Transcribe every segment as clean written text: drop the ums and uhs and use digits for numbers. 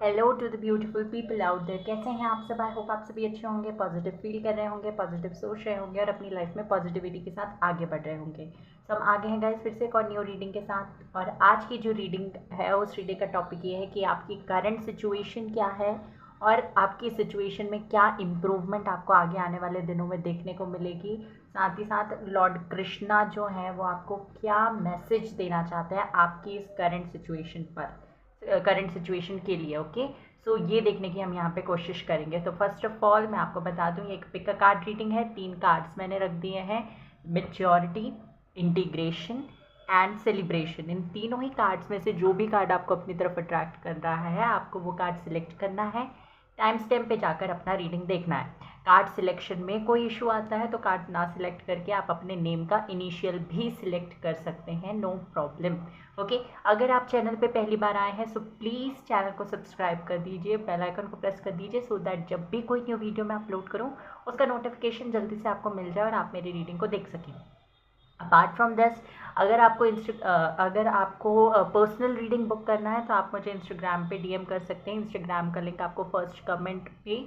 Hello to the beautiful people out there. कैसे हैं आप सब? आई होप आप सभी अच्छे होंगे, पॉजिटिव फील कर रहे होंगे, पॉजिटिव सोच रहे होंगे और अपनी लाइफ में पॉजिटिविटी के साथ आगे बढ़ रहे होंगे। तो हम आगे हैं गाइस फिर से एक और न्यू रीडिंग के साथ। और आज की जो रीडिंग है उस रीडिंग का टॉपिक ये है कि आपकी करंट सिचुएशन क्या है और आपकी सिचुएशन में क्या इम्प्रूवमेंट आपको आगे आने वाले दिनों में देखने को मिलेगी। साथ ही साथ लॉर्ड कृष्णा जो है वो आपको क्या मैसेज देना चाहते हैं आपकी इस करंट सिचुएशन पर, करंट सिचुएशन के लिए। ओके, सो ये देखने की हम यहाँ पे कोशिश करेंगे। तो फर्स्ट ऑफ ऑल मैं आपको बता दूँ, ये एक पिक कार्ड रीडिंग है। 3 कार्ड्स मैंने रख दिए हैं, मैच्योरिटी, इंटीग्रेशन एंड सेलिब्रेशन। इन तीनों ही कार्ड्स में से जो भी कार्ड आपको अपनी तरफ अट्रैक्ट कर रहा है आपको वो कार्ड सिलेक्ट करना है। टाइम स्टैम्प पे जाकर अपना रीडिंग देखना है। कार्ड सिलेक्शन में कोई इशू आता है तो कार्ड ना सिलेक्ट करके आप अपने नेम का इनिशियल भी सिलेक्ट कर सकते हैं, नो प्रॉब्लम। ओके, अगर आप चैनल पे पहली बार आए हैं सो प्लीज़ चैनल को सब्सक्राइब कर दीजिए, बेल आइकन को प्रेस कर दीजिए सो दैट जब भी कोई न्यू वीडियो मैं अपलोड करूँ उसका नोटिफिकेशन जल्दी से आपको मिल जाए और आप मेरी रीडिंग को देख सकें। अपार्ट फ्रॉम दिस, अगर आपको पर्सनल रीडिंग बुक करना है तो आप मुझे इंस्टाग्राम पे डीएम कर सकते हैं। इंस्टाग्राम का लिंक आपको फर्स्ट कमेंट पे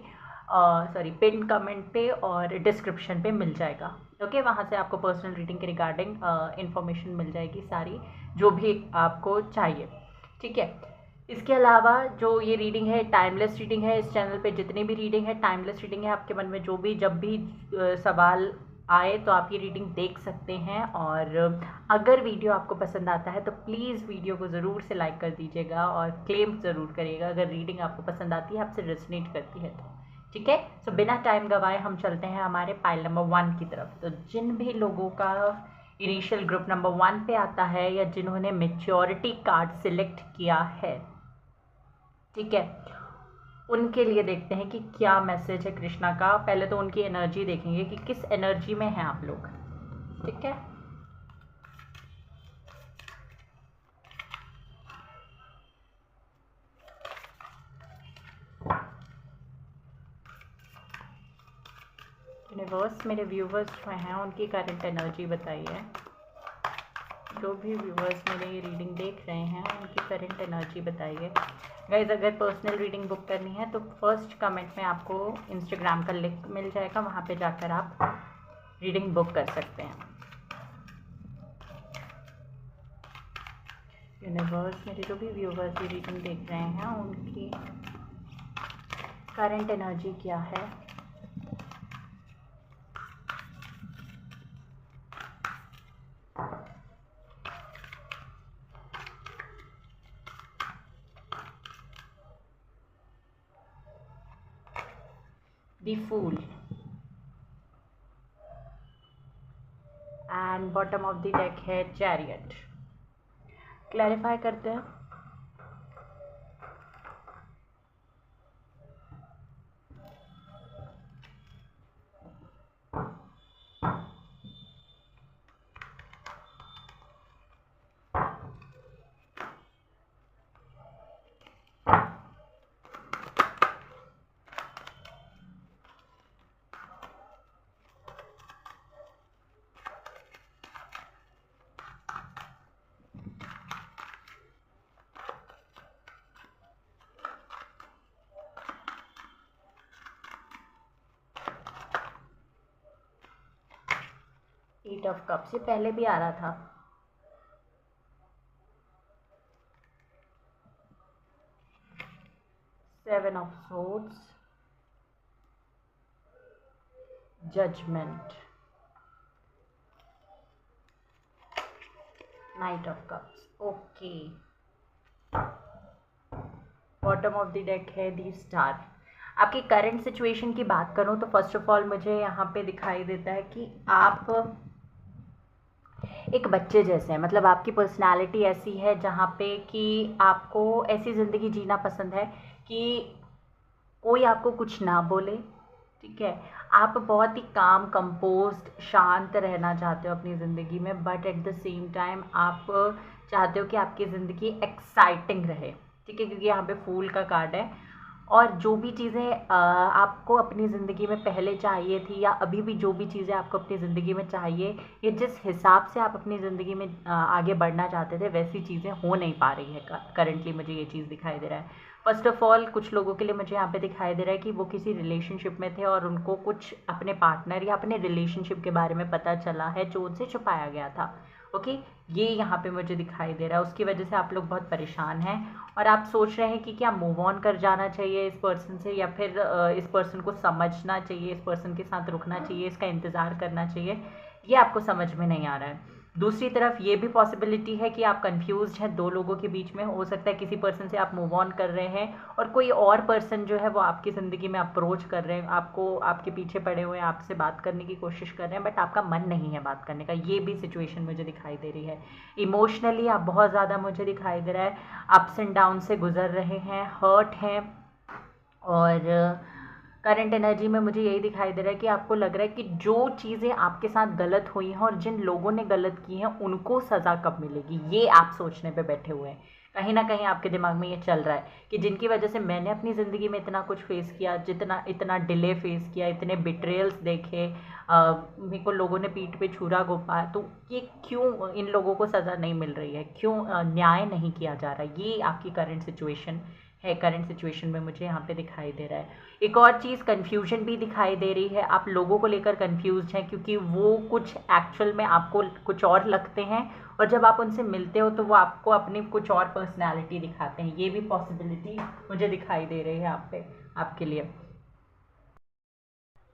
पिन कमेंट पे और डिस्क्रिप्शन पे मिल जाएगा। ओके, वहाँ से आपको पर्सनल रीडिंग के रिगार्डिंग इन्फॉर्मेशन मिल जाएगी सारी, जो भी आपको चाहिए। ठीक है, इसके अलावा जो ये रीडिंग है टाइमलेस रीडिंग है। इस चैनल पे जितनी भी रीडिंग है टाइमलेस रीडिंग है। आपके मन में जो भी जब भी सवाल आए तो आप ये रीडिंग देख सकते हैं। और अगर वीडियो आपको पसंद आता है तो प्लीज़ वीडियो को ज़रूर से लाइक कर दीजिएगा और क्लेम ज़रूर करिएगा अगर रीडिंग आपको पसंद आती है, आपसे रेजोनेट करती है तो। ठीक है, सो बिना टाइम गवाए हम चलते हैं हमारे पाइल नंबर 1 की तरफ। तो जिन भी लोगों का इनिशियल ग्रुप नंबर 1 पे आता है या जिन्होंने मेच्योरिटी कार्ड सिलेक्ट किया है, ठीक है, उनके लिए देखते हैं कि क्या मैसेज है कृष्णा का। पहले तो उनकी एनर्जी देखेंगे कि किस एनर्जी में हैं आप लोग। ठीक है, यूनिवर्स मेरे व्यूवर्स जो हैं उनकी करंट एनर्जी बताइए। जो भी व्यूवर्स मेरे ये रीडिंग देख रहे हैं उनकी करंट एनर्जी बताइए। गाइज, अगर पर्सनल रीडिंग बुक करनी है तो फर्स्ट कमेंट में आपको इंस्टाग्राम का लिंक मिल जाएगा, वहाँ पे जाकर आप रीडिंग बुक कर सकते हैं। यूनिवर्स मेरे जो भी व्यूवर्स ये रीडिंग देख रहे हैं उनकी करंट एनर्जी क्या है। The fool and bottom of the deck है चैरियट। क्लैरिफाई करते हैं। एट ऑफ कप्स, ये पहले भी आ रहा था। Seven of swords, judgement, knight of cups. Okay, bottom of the deck है दी स्टार। आपकी करंट सिचुएशन की बात करूं तो फर्स्ट ऑफ ऑल मुझे यहाँ पे दिखाई देता है कि आप एक बच्चे जैसे हैं। मतलब आपकी पर्सनालिटी ऐसी है जहाँ पे कि आपको ऐसी ज़िंदगी जीना पसंद है कि कोई आपको कुछ ना बोले। ठीक है, आप बहुत ही काम कंपोज्ड शांत रहना चाहते हो अपनी ज़िंदगी में, but at the same time आप चाहते हो कि आपकी ज़िंदगी एक्साइटिंग रहे। ठीक है, क्योंकि यहाँ पे फूल का कार्ड है। और जो भी चीज़ें आपको अपनी ज़िंदगी में पहले चाहिए थी या अभी भी जो भी चीज़ें आपको अपनी ज़िंदगी में चाहिए या जिस हिसाब से आप अपनी ज़िंदगी में आगे बढ़ना चाहते थे वैसी चीज़ें हो नहीं पा रही है। करंटली मुझे ये चीज़ दिखाई दे रहा है। फर्स्ट ऑफ ऑल कुछ लोगों के लिए मुझे यहाँ पे दिखाई दे रहा है कि वो किसी रिलेशनशिप में थे और उनको कुछ अपने पार्टनर या अपने रिलेशनशिप के बारे में पता चला है जो उनसे छुपाया गया था। ओके, ये यहाँ पे मुझे दिखाई दे रहा है। उसकी वजह से आप लोग बहुत परेशान हैं और आप सोच रहे हैं कि क्या मूव ऑन कर जाना चाहिए इस पर्सन से, या फिर इस पर्सन को समझना चाहिए, इस पर्सन के साथ रुकना चाहिए, इसका इंतज़ार करना चाहिए। ये आपको समझ में नहीं आ रहा है। दूसरी तरफ ये भी पॉसिबिलिटी है कि आप कंफ्यूज्ड हैं दो लोगों के बीच में। हो सकता है किसी पर्सन से आप मूव ऑन कर रहे हैं और कोई और पर्सन जो है वो आपकी ज़िंदगी में अप्रोच कर रहे हैं, आपको आपके पीछे पड़े हुए हैं, आपसे बात करने की कोशिश कर रहे हैं, बट आपका मन नहीं है बात करने का। ये भी सिचुएशन मुझे दिखाई दे रही है। इमोशनली आप बहुत ज़्यादा, मुझे दिखाई दे रहा है, अप्स एंड डाउन से गुजर रहे हैं, हर्ट हैं। और करंट एनर्जी में मुझे यही दिखाई दे रहा है कि आपको लग रहा है कि जो चीज़ें आपके साथ गलत हुई हैं और जिन लोगों ने गलत की हैं उनको सज़ा कब मिलेगी, ये आप सोचने पे बैठे हुए हैं। कहीं ना कहीं आपके दिमाग में ये चल रहा है कि जिनकी वजह से मैंने अपनी ज़िंदगी में इतना कुछ फेस किया, जितना इतना डिले फेस किया, इतने बिट्रेयल्स देखे, मेरे को लोगों ने पीठ पे छुरा घोंपा, तो ये क्यों इन लोगों को सज़ा नहीं मिल रही है, क्यों न्याय नहीं किया जा रहा है। ये आपकी करंट सिचुएशन है। करंट सिचुएशन में मुझे यहाँ पे दिखाई दे रहा है। एक और चीज़, कन्फ्यूजन भी दिखाई दे रही है। आप लोगों को लेकर कन्फ्यूज हैं क्योंकि वो कुछ एक्चुअल में आपको कुछ और लगते हैं और जब आप उनसे मिलते हो तो वो आपको अपनी कुछ और पर्सनैलिटी दिखाते हैं। ये भी पॉसिबिलिटी मुझे दिखाई दे रही है आप पे, आपके लिए।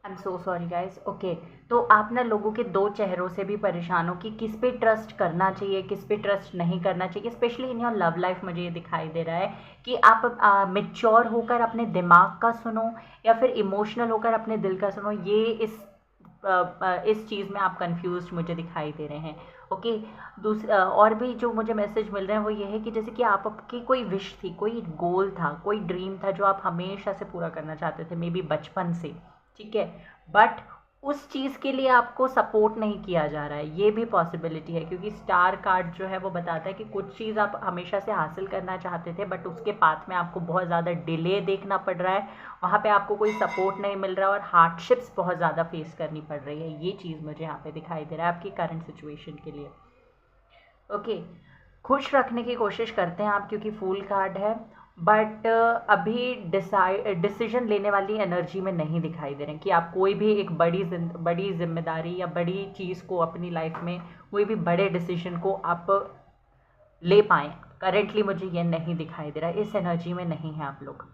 आई am so sorry guys. Okay, तो आप ना लोगों के दो चेहरों से भी परेशान हो कि किस पे ट्रस्ट करना चाहिए, किस पे ट्रस्ट नहीं करना चाहिए। Specially in your love life मुझे ये दिखाई दे रहा है कि आप मेच्योर होकर अपने दिमाग का सुनो या फिर इमोशनल होकर अपने दिल का सुनो। ये इस चीज़ में आप कंफ्यूज मुझे दिखाई दे रहे हैं। ओके, दूसरा और भी जो मुझे मैसेज मिल रहे हैं वो ये है कि जैसे कि आपकी कोई विश थी, कोई गोल था, कोई ड्रीम था जो आप हमेशा से पूरा करना चाहते थे, मे बी बचपन से, ठीक है, बट उस चीज़ के लिए आपको सपोर्ट नहीं किया जा रहा है। ये भी पॉसिबिलिटी है क्योंकि स्टार कार्ड जो है वो बताता है कि कुछ चीज़ आप हमेशा से हासिल करना चाहते थे बट उसके पाथ में आपको बहुत ज़्यादा डिले देखना पड़ रहा है, वहाँ पे आपको कोई सपोर्ट नहीं मिल रहा और हार्डशिप्स बहुत ज़्यादा फेस करनी पड़ रही है। ये चीज़ मुझे यहाँ पे दिखाई दे रहा है आपकी करंट सिचुएशन के लिए। ओके, खुश रखने की कोशिश करते हैं आप क्योंकि फूल कार्ड है, बट अभी डिसीजन लेने वाली एनर्जी में नहीं दिखाई दे रहे हैं कि आप कोई भी एक बड़ी जिम्मेदारी या बड़ी चीज़ को अपनी लाइफ में, कोई भी बड़े डिसीजन को आप ले पाएँ। करेंटली मुझे ये नहीं दिखाई दे रहा है, इस एनर्जी में नहीं है आप लोग।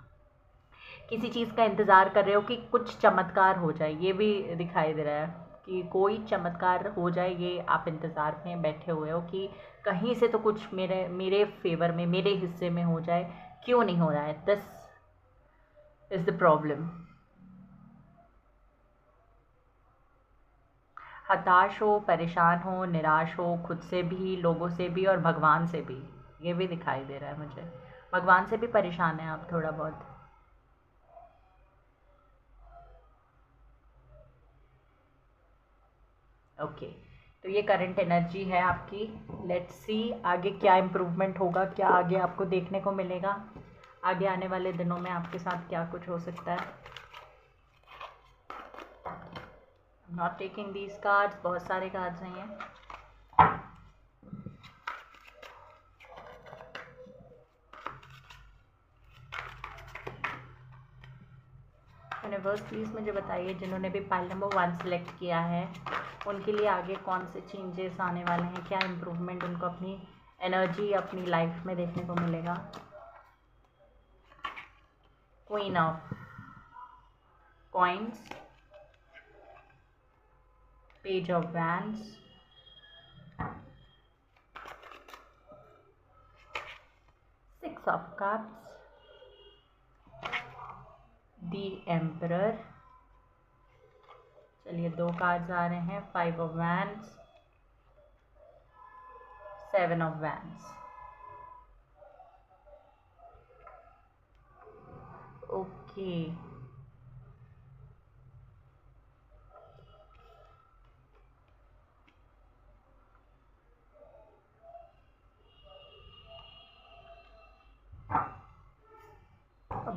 किसी चीज़ का इंतज़ार कर रहे हो कि कुछ चमत्कार हो जाए, ये भी दिखाई दे रहा है कि कोई चमत्कार हो जाए। ये आप इंतज़ार में बैठे हुए हो कि कहीं से तो कुछ मेरे मेरे फेवर में, मेरे हिस्से में हो जाए। क्यों नहीं हो रहा है, दिस इज़ द प्रॉब्लम। हताश हो, परेशान हो, निराश हो, खुद से भी, लोगों से भी और भगवान से भी। ये भी दिखाई दे रहा है मुझे, भगवान से भी परेशान है आप थोड़ा बहुत। ओके, तो ये करंट एनर्जी है आपकी। लेट्स सी आगे क्या इम्प्रूवमेंट होगा, क्या आगे आपको देखने को मिलेगा, आगे आने वाले दिनों में आपके साथ क्या कुछ हो सकता है। नॉट टेकिंग दीज कार्ड्स, बहुत सारे कार्ड्स हैं ये। यूनिवर्स प्लीज़ मुझे बताइए जिन्होंने भी पाइल नंबर 1 सेलेक्ट किया है उनके लिए आगे कौन से चेंजेस आने वाले हैं, क्या इम्प्रूवमेंट उनको अपनी एनर्जी, अपनी लाइफ में देखने को मिलेगा। Queen of coins, page of wands, six of cups, the emperor. चलिए 2 कार्ड्स आ रहे हैं, 5 of wands, 7 of wands. Okay,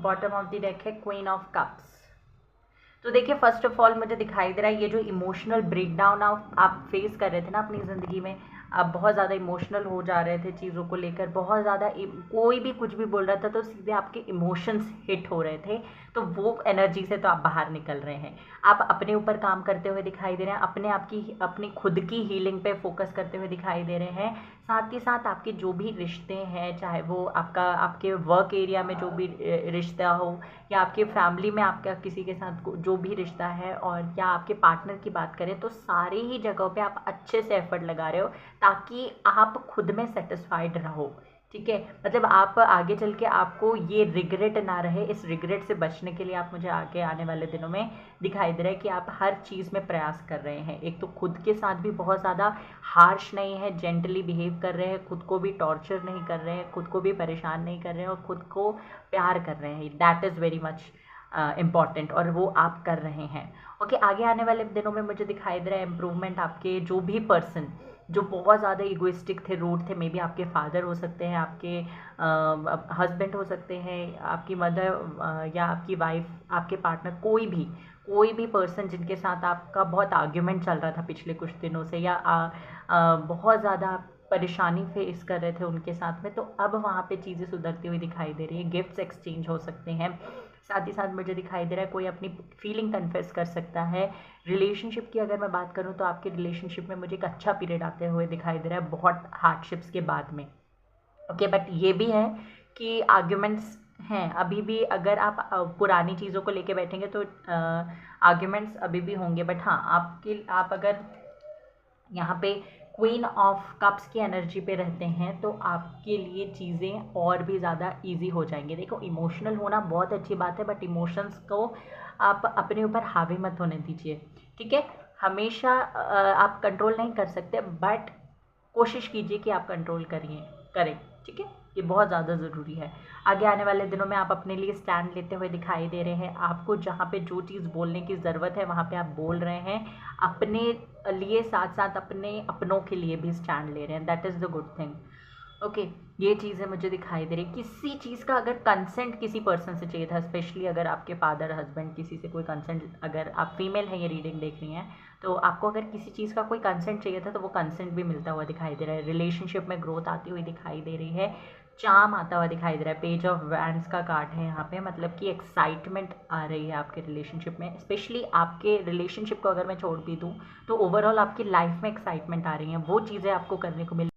bottom of the deck है क्वीन ऑफ कप्स। तो देखिए फर्स्ट ऑफ ऑल मुझे दिखाई दे रहा है ये जो इमोशनल ब्रेकडाउन आप फेस कर रहे थे ना अपनी ज़िंदगी में, आप बहुत ज़्यादा इमोशनल हो जा रहे थे चीज़ों को लेकर, बहुत ज़्यादा कोई भी कुछ भी बोल रहा था तो सीधे आपके इमोशंस हिट हो रहे थे, तो वो एनर्जी से तो आप बाहर निकल रहे हैं। आप अपने ऊपर काम करते हुए दिखाई दे रहे हैं, अपनी खुद की हीलिंग पे फोकस करते हुए दिखाई दे रहे हैं। साथ ही साथ आपके जो भी रिश्ते हैं, चाहे वो आपके वर्क एरिया में जो भी रिश्ता हो, या आपके फैमिली में आपका किसी के साथ जो भी रिश्ता है, और या आपके पार्टनर की बात करें, तो सारे ही जगहों पे आप अच्छे से एफर्ट लगा रहे हो ताकि आप खुद में सेटिस्फाइड रहो। ठीक है, मतलब आप आगे चल के आपको ये रिग्रेट ना रहे, इस रिग्रेट से बचने के लिए आप मुझे आगे आने वाले दिनों में दिखाई दे रहा है कि आप हर चीज़ में प्रयास कर रहे हैं। एक तो खुद के साथ भी बहुत ज़्यादा हार्श नहीं है, जेंटली बिहेव कर रहे हैं, खुद को भी टॉर्चर नहीं कर रहे हैं, खुद को भी परेशान नहीं कर रहे हैं, और खुद को प्यार कर रहे हैं। That is very much important, और वो आप कर रहे हैं। ओके, आगे आने वाले दिनों में मुझे दिखाई दे रहा है इम्प्रूवमेंट। आपके जो भी पर्सन जो बहुत ज़्यादा इगोइस्टिक थे, रूड थे, मे बी आपके फादर हो सकते हैं, आपके हस्बैंड हो सकते हैं, आपकी मदर या आपकी वाइफ, आपके पार्टनर, कोई भी पर्सन जिनके साथ आपका बहुत आर्ग्यूमेंट चल रहा था पिछले कुछ दिनों से, या बहुत ज़्यादा परेशानी फेस कर रहे थे उनके साथ में, तो अब वहाँ पे चीज़ें सुधरती हुई दिखाई दे रही है। गिफ्ट्स एक्सचेंज हो सकते हैं। साथ ही साथ मुझे दिखाई दे रहा है कोई अपनी फीलिंग कन्फेस कर सकता है। रिलेशनशिप की अगर मैं बात करूँ तो आपके रिलेशनशिप में मुझे एक अच्छा पीरियड आते हुए दिखाई दे रहा है, बहुत हार्डशिप्स के बाद में। ओके, बट ये भी है कि आर्ग्यूमेंट्स हैं अभी भी। अगर आप पुरानी चीज़ों को लेके बैठेंगे तो आर्ग्यूमेंट्स अभी भी होंगे, बट हाँ, आप अगर यहाँ पे क्वीन ऑफ कप्स की एनर्जी पे रहते हैं तो आपके लिए चीज़ें और भी ज़्यादा इजी हो जाएंगी। देखो, इमोशनल होना बहुत अच्छी बात है, बट इमोशंस को आप अपने ऊपर हावी मत होने दीजिए। ठीक है, हमेशा आप कंट्रोल नहीं कर सकते, बट कोशिश कीजिए कि आप कंट्रोल करें। ठीक है, ये बहुत ज़्यादा ज़रूरी है। आगे आने वाले दिनों में आप अपने लिए स्टैंड लेते हुए दिखाई दे रहे हैं। आपको जहाँ पे जो चीज़ बोलने की ज़रूरत है वहाँ पे आप बोल रहे हैं, अपने लिए साथ साथ अपने अपनों के लिए भी स्टैंड ले रहे हैं। That is the good thing. Okay, ये चीज़ें मुझे दिखाई दे रही। किसी चीज़ का अगर कंसेंट किसी पर्सन से चाहिए था, स्पेशली अगर आपके फादर, हस्बैंड, किसी से कोई कंसेंट, अगर आप फीमेल हैं, ये रीडिंग देख रही हैं, तो आपको अगर किसी चीज़ का कोई कंसेंट चाहिए था तो वो कंसेंट भी मिलता हुआ दिखाई दे रहा है। रिलेशनशिप में ग्रोथ आती हुई दिखाई दे रही है, चार्म आता हुआ दिखाई दे रहा है। पेज ऑफ वैंड्स का कार्ड है यहाँ पे, मतलब कि एक्साइटमेंट आ रही है आपके रिलेशनशिप में। स्पेशली आपके रिलेशनशिप को अगर मैं छोड़ भी दूँ तो ओवरऑल आपकी लाइफ में एक्साइटमेंट आ रही है, वो चीज़ें आपको करने को मिल।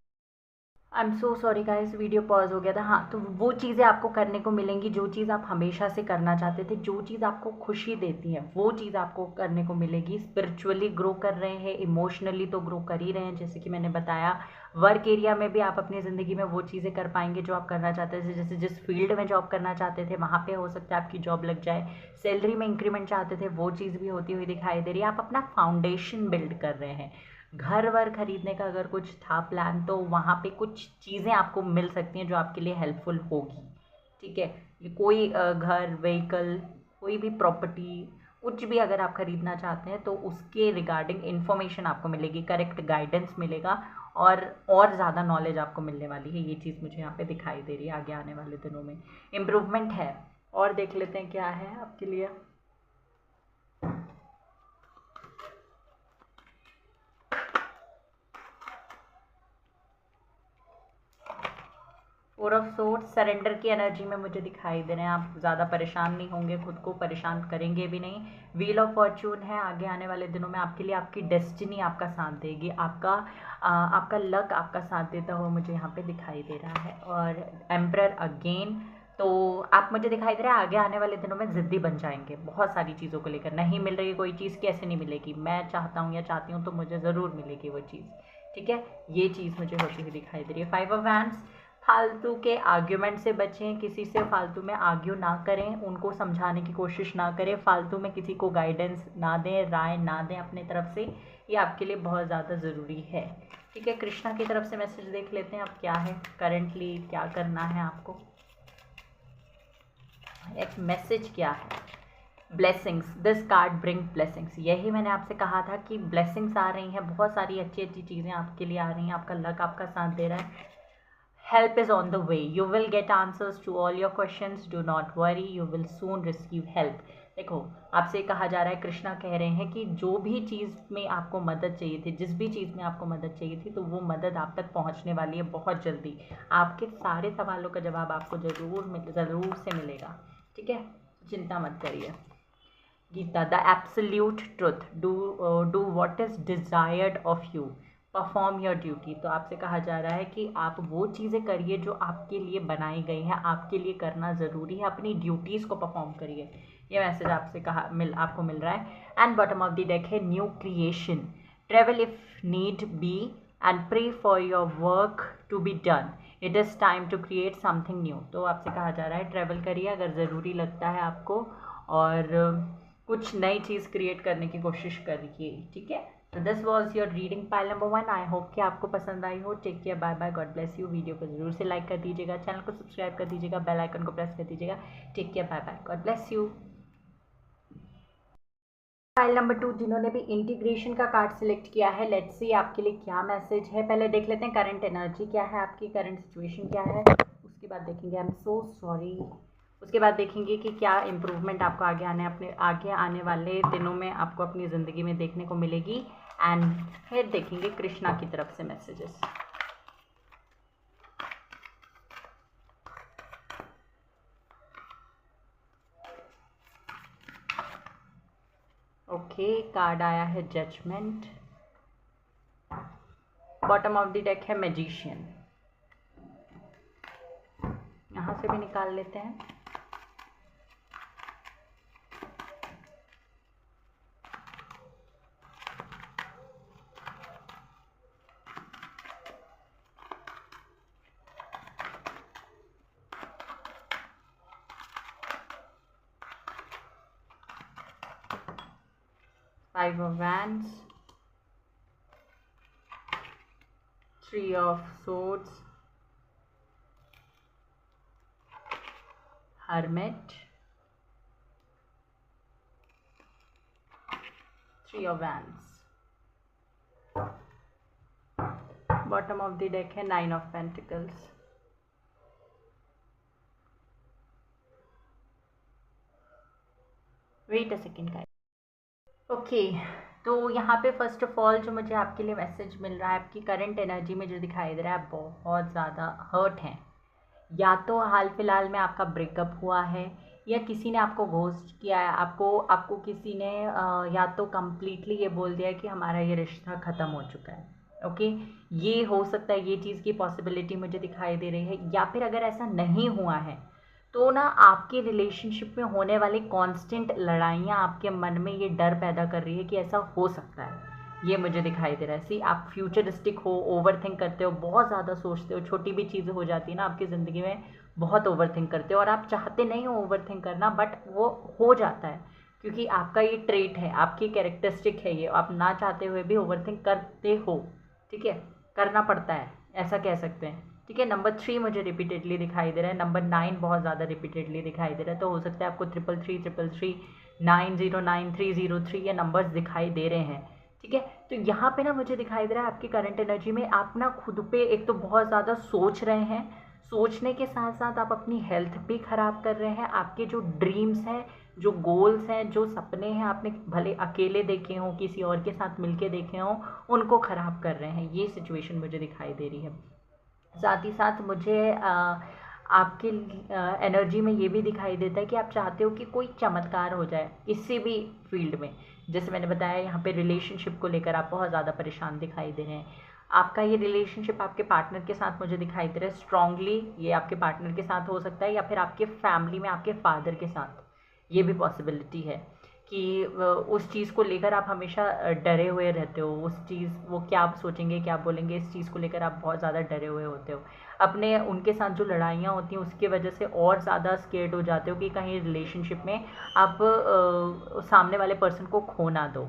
I am so sorry guys, video pause हो गया था। हाँ, तो वो चीज़ें आपको करने को मिलेंगी जो चीज़ आप हमेशा से करना चाहते थे, जो चीज़ आपको खुशी देती है, वो चीज़ आपको करने को मिलेगी। स्पिरिचुअली ग्रो कर रहे हैं, इमोशनली तो ग्रो कर ही रहे हैं, जैसे कि मैंने बताया। वर्क एरिया में भी आप अपनी ज़िंदगी में वो चीज़ें कर पाएंगे जो आप करना चाहते थे। जैसे जिस फील्ड में जॉब करना चाहते थे वहाँ पे हो सकता है आपकी जॉब लग जाए। सैलरी में इंक्रीमेंट चाहते थे, वो चीज़ भी होती हुई दिखाई दे रही है। आप अपना फाउंडेशन बिल्ड कर रहे हैं। घर वर खरीदने का अगर कुछ था प्लान, तो वहाँ पे कुछ चीज़ें आपको मिल सकती हैं जो आपके लिए हेल्पफुल होगी। ठीक है, ये कोई घर, व्हीकल, कोई भी प्रॉपर्टी, कुछ भी अगर आप खरीदना चाहते हैं तो उसके रिगार्डिंग इन्फॉर्मेशन आपको मिलेगी, करेक्ट गाइडेंस मिलेगा, और ज़्यादा नॉलेज आपको मिलने वाली है। ये चीज़ मुझे यहाँ पे दिखाई दे रही है। आगे आने वाले दिनों में इम्प्रूवमेंट है। और देख लेते हैं क्या है आपके लिए। फोर ऑफ सोर्ड्स, सरेंडर की एनर्जी में मुझे दिखाई दे रहे हैं। आप ज़्यादा परेशान नहीं होंगे, खुद को परेशान करेंगे भी नहीं। व्हील ऑफ फॉर्चून है। आगे आने वाले दिनों में आपके लिए आपकी डेस्टिनी आपका साथ देगी, आपका लक आपका साथ देता हुआ मुझे यहाँ पे दिखाई दे रहा है। और एम्परर अगेन, तो आप मुझे दिखाई दे रहा है आगे आने वाले दिनों में ज़िद्दी बन जाएंगे बहुत सारी चीज़ों को लेकर। नहीं मिल रही है कोई चीज़, कैसे नहीं मिलेगी, मैं चाहता हूँ या चाहती हूँ तो मुझे ज़रूर मिलेगी वो चीज़। ठीक है, ये चीज़ मुझे होती हुई दिखाई दे रही है। 5 ऑफ वैंड्स, फालतू के आर्ग्यूमेंट से बचें, किसी से फालतू में आर्ग्यू ना करें, उनको समझाने की कोशिश ना करें, फालतू में किसी को गाइडेंस ना दें, राय ना दें अपने तरफ से। ये आपके लिए बहुत ज़्यादा ज़रूरी है। ठीक है, कृष्णा की तरफ से मैसेज देख लेते हैं अब क्या है, करेंटली क्या करना है आपको। एक मैसेज क्या है, blessings, this card bring blessings. यही मैंने आपसे कहा था कि ब्लेसिंग्स आ रही हैं, बहुत सारी अच्छी अच्छी चीज़ें आपके लिए आ रही हैं, आपका लक आपका साथ दे रहा है। Help is on the way. You will get answers to all your questions. Do not worry. You will soon receive help. देखो, आपसे कहा जा रहा है, कृष्णा कह रहे हैं कि जो भी चीज़ में आपको मदद चाहिए थी, जिस भी चीज़ में आपको मदद चाहिए थी, तो वो मदद आप तक पहुंचने वाली है बहुत जल्दी। आपके सारे सवालों का जवाब आपको ज़रूर से मिलेगा, ठीक है, चिंता मत करिए। Gita, the absolute truth, do what is desired of you, perform your duty. तो आपसे कहा जा रहा है कि आप वो चीज़ें करिए जो आपके लिए बनाई गई हैं, आपके लिए करना ज़रूरी है, अपनी ड्यूटीज़ को परफॉर्म करिए। ये मैसेज आपसे आपको मिल रहा है। And bottom of the deck है new creation, travel if need be and pray for your work to be done, it is time to create something new. तो आपसे कहा जा रहा है ट्रैवल करिए अगर ज़रूरी लगता है आपको, और कुछ नई चीज़ क्रिएट करने की कोशिश करिए, ठीक है। तो this was your reading pile number 1। I hope कि आपको पसंद आई हो। Take care, bye bye, God bless you. Video को जरूर से लाइक कर दीजिएगा, चैनल को सब्सक्राइब कर दीजिएगा, बेल आइकन को प्रेस कर दीजिएगा। Take care, bye bye, God bless you. File number 2, जिन्होंने भी इंटीग्रेशन का कार्ड सिलेक्ट किया है, लेट्स सी आपके लिए क्या मैसेज है। पहले देख लेते हैं करंट एनर्जी क्या है, आपकी करंट सिचुएशन क्या है, उसके बाद देखेंगे, आई एम सो सॉरी, उसके बाद देखेंगे कि क्या इम्प्रूवमेंट आपको आगे आने वाले दिनों में आपको अपनी ज़िंदगी में देखने को मिलेगी। एंड फिर देखेंगे कृष्णा की तरफ से मैसेजेस। ओके, कार्ड आया है judgement. Bottom of the deck है मैजिशियन। यहाँ से भी निकाल लेते हैं। Five of Wands, Three of Swords, Hermit, Three of Wands. Bottom of the deck है Nine of Pentacles. Wait a second guys. Okay, तो यहाँ पे फर्स्ट ऑफ ऑल जो मुझे आपके लिए मैसेज मिल रहा है, आपकी करंट एनर्जी में जो दिखाई दे रहा है, बहुत ज़्यादा हर्ट हैं। या तो हाल फिलहाल में आपका ब्रेकअप हुआ है, या किसी ने आपको घोस्ट किया है, आपको किसी ने या तो कम्प्लीटली ये बोल दिया है कि हमारा ये रिश्ता ख़त्म हो चुका है। ओके, ये हो सकता है, ये चीज़ की पॉसिबिलिटी मुझे दिखाई दे रही है। या फिर अगर ऐसा नहीं हुआ है तो ना, आपके रिलेशनशिप में होने वाली कांस्टेंट लड़ाइयाँ आपके मन में ये डर पैदा कर रही है कि ऐसा हो सकता है, ये मुझे दिखाई दे रहा है। सी, आप फ्यूचरिस्टिक हो, ओवरथिंक करते हो, बहुत ज़्यादा सोचते हो, छोटी भी चीज़ें हो जाती है ना आपकी ज़िंदगी में, बहुत ओवरथिंक करते हो, और आप चाहते नहीं हो ओवरथिंक करना, बट वो हो जाता है क्योंकि आपका ये ट्रेट है, आपकी कैरेक्टरिस्टिक है ये, आप ना चाहते हुए भी ओवरथिंक करते हो, ठीक है, करना पड़ता है, ऐसा कह सकते हैं, ठीक है। नंबर 3 मुझे रिपीटेडली दिखाई दे रहा है, नंबर 9 बहुत ज़्यादा रिपीटेडली दिखाई दे रहा है, तो हो सकता है आपको 333 909303 ये नंबर्स दिखाई दे रहे हैं, ठीक है। तो यहाँ पे ना मुझे दिखाई दे रहा है आपकी करंट एनर्जी में आप ना खुद पे एक तो बहुत ज़्यादा सोच रहे हैं, सोचने के साथ साथ आप अपनी हेल्थ भी ख़राब कर रहे हैं, आपके जो ड्रीम्स हैं, जो गोल्स हैं, जो सपने हैं, आपने भले अकेले देखे हों, किसी और के साथ मिलके देखे हों, उनको ख़राब कर रहे हैं, ये सिचुएशन मुझे दिखाई दे रही है। साथ ही साथ मुझे आपके एनर्जी में ये भी दिखाई देता है कि आप चाहते हो कि कोई चमत्कार हो जाए किसी भी फील्ड में। जैसे मैंने बताया, यहाँ पे रिलेशनशिप को लेकर आप बहुत ज़्यादा परेशान दिखाई दे रहे हैं। आपका ये रिलेशनशिप आपके पार्टनर के साथ मुझे दिखाई दे रहा है स्ट्रांगली, ये आपके पार्टनर के साथ हो सकता है, या फिर आपके फैमिली में आपके फादर के साथ, ये भी पॉसिबिलिटी है कि उस चीज़ को लेकर आप हमेशा डरे हुए रहते हो। वो क्या आप सोचेंगे, क्या बोलेंगे, इस चीज़ को लेकर आप बहुत ज़्यादा डरे हुए होते हो। अपने उनके साथ जो लड़ाइयाँ होती हैं उसकी वजह से और ज़्यादा स्केर्ड हो जाते हो कि कहीं रिलेशनशिप में आप सामने वाले पर्सन को खो ना दो,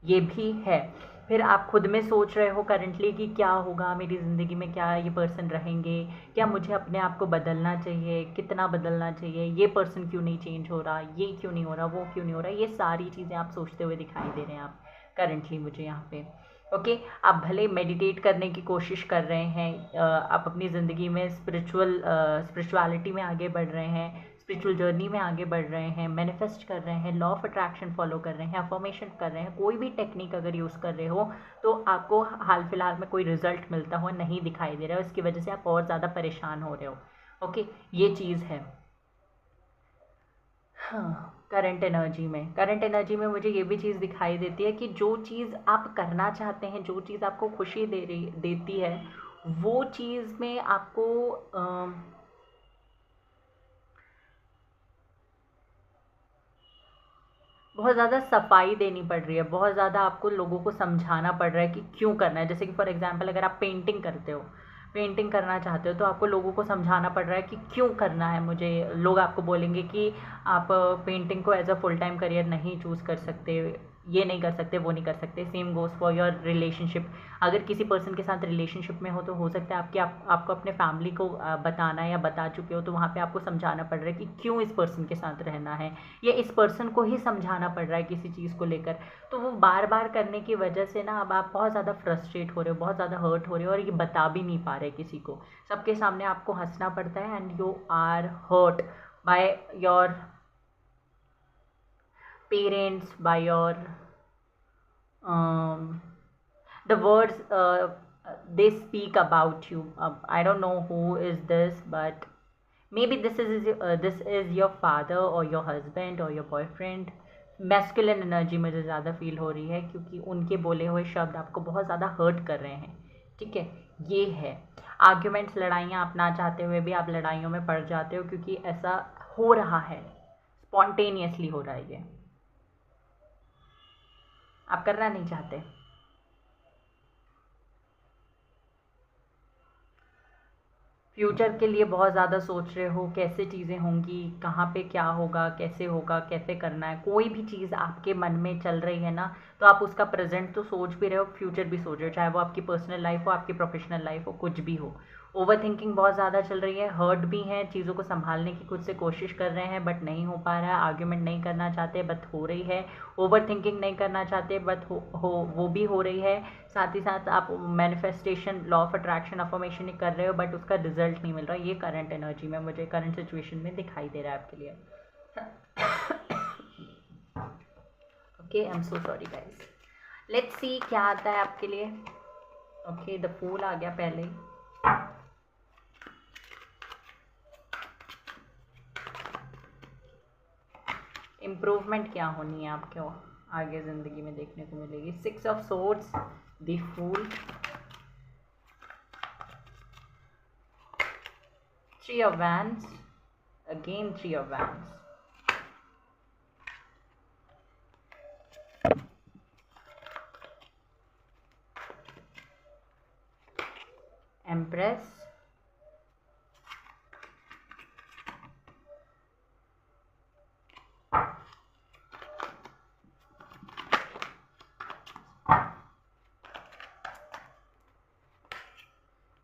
ये भी है। फिर आप खुद में सोच रहे हो करंटली कि क्या होगा मेरी ज़िंदगी में, क्या ये पर्सन रहेंगे, क्या मुझे अपने आप को बदलना चाहिए, कितना बदलना चाहिए, ये पर्सन क्यों नहीं चेंज हो रहा, ये क्यों नहीं हो रहा, वो क्यों नहीं हो रहा, ये सारी चीज़ें आप सोचते हुए दिखाई दे रहे हैं आप करंटली मुझे यहाँ पे। ओके, आप भले मेडिटेट करने की कोशिश कर रहे हैं, आप अपनी ज़िंदगी में स्पिरिचुअलिटी में आगे बढ़ रहे हैं, स्पिरिचुअल जर्नी में आगे बढ़ रहे हैं, मैनिफेस्ट कर रहे हैं, लॉ ऑफ अट्रैक्शन फॉलो कर रहे हैं, अफर्मेशन कर रहे हैं, कोई भी टेक्निक अगर यूज़ कर रहे हो तो आपको हाल फिलहाल में कोई रिजल्ट मिलता हुआ नहीं दिखाई दे रहा है, उसकी वजह से आप और ज़्यादा परेशान हो रहे हो। ओके, ये चीज़ है। हाँ, करंट एनर्जी में मुझे ये भी चीज़ दिखाई देती है कि जो चीज़ आप करना चाहते हैं, जो चीज़ आपको खुशी देती है, वो चीज़ में आपको बहुत ज़्यादा सफाई देनी पड़ रही है, बहुत ज़्यादा आपको लोगों को समझाना पड़ रहा है कि क्यों करना है। जैसे कि फॉर एग्जांपल अगर आप पेंटिंग करते हो, पेंटिंग करना चाहते हो, तो आपको लोगों को समझाना पड़ रहा है कि क्यों करना है मुझे। लोग आपको बोलेंगे कि आप पेंटिंग को as a full time career नहीं चूज़ कर सकते, ये नहीं कर सकते, वो नहीं कर सकते। Same goes for your relationship. अगर किसी पर्सन के साथ रिलेशनशिप में हो तो हो सकता है आपको अपने फैमिली को बताना या बता चुके हो, तो वहाँ पे आपको समझाना पड़ रहा है कि क्यों इस पर्सन के साथ रहना है, या इस पर्सन को ही समझाना पड़ रहा है किसी चीज़ को लेकर। तो वो बार बार करने की वजह से ना अब आप बहुत ज़्यादा फ्रस्ट्रेट हो रहे हो, बहुत ज़्यादा हर्ट हो रहे हो, और ये बता भी नहीं पा रहे किसी को। सबके सामने आपको हंसना पड़ता है and you are hurt by your parents, by your the words they speak about you. I don't know who is this, but maybe this is your father or your husband or your boyfriend. Masculine energy मुझे ज़्यादा feel हो रही है, क्योंकि उनके बोले हुए शब्द आपको बहुत ज़्यादा हर्ट कर रहे हैं। ठीक है, ये है। आर्ग्यूमेंट्स, लड़ाइयाँ आप ना चाहते हुए भी आप लड़ाइयों में पड़ जाते हो, क्योंकि ऐसा हो रहा है, स्पॉन्टेनियसली हो रहा है, ये आप करना नहीं चाहते। फ्यूचर के लिए बहुत ज़्यादा सोच रहे हो, कैसे चीज़ें होंगी, कहाँ पे क्या होगा, कैसे करना है। कोई भी चीज़ आपके मन में चल रही है ना, तो आप उसका प्रेजेंट तो सोच भी रहे हो, फ्यूचर भी सोच रहे हो, चाहे वो आपकी पर्सनल लाइफ हो, आपकी प्रोफेशनल लाइफ हो, कुछ भी हो। ओवर थिंकिंग बहुत ज़्यादा चल रही है, हर्ट भी है, चीज़ों को संभालने की खुद से कोशिश कर रहे हैं बट नहीं हो पा रहा है। आर्ग्यूमेंट नहीं करना चाहते बट हो रही है। ओवर थिंकिंग नहीं करना चाहते बट वो भी हो रही है। साथ ही साथ आप manifestation, law of attraction, affirmation कर रहे हो बट उसका रिजल्ट नहीं मिल रहा। ये करंट एनर्जी में मुझे, करंट सिचुएशन में दिखाई दे रहा है आपके लिए। Okay, I am so sorry guys. Let's see क्या आता है आपके लिए। ओके, द फूल आ गया पहले ही। इम्प्रूवमेंट क्या होनी है आपके आगे ज़िंदगी में देखने को मिलेगी। 6 of swords, the fool, 3 of wands, again 3 of wands, empress,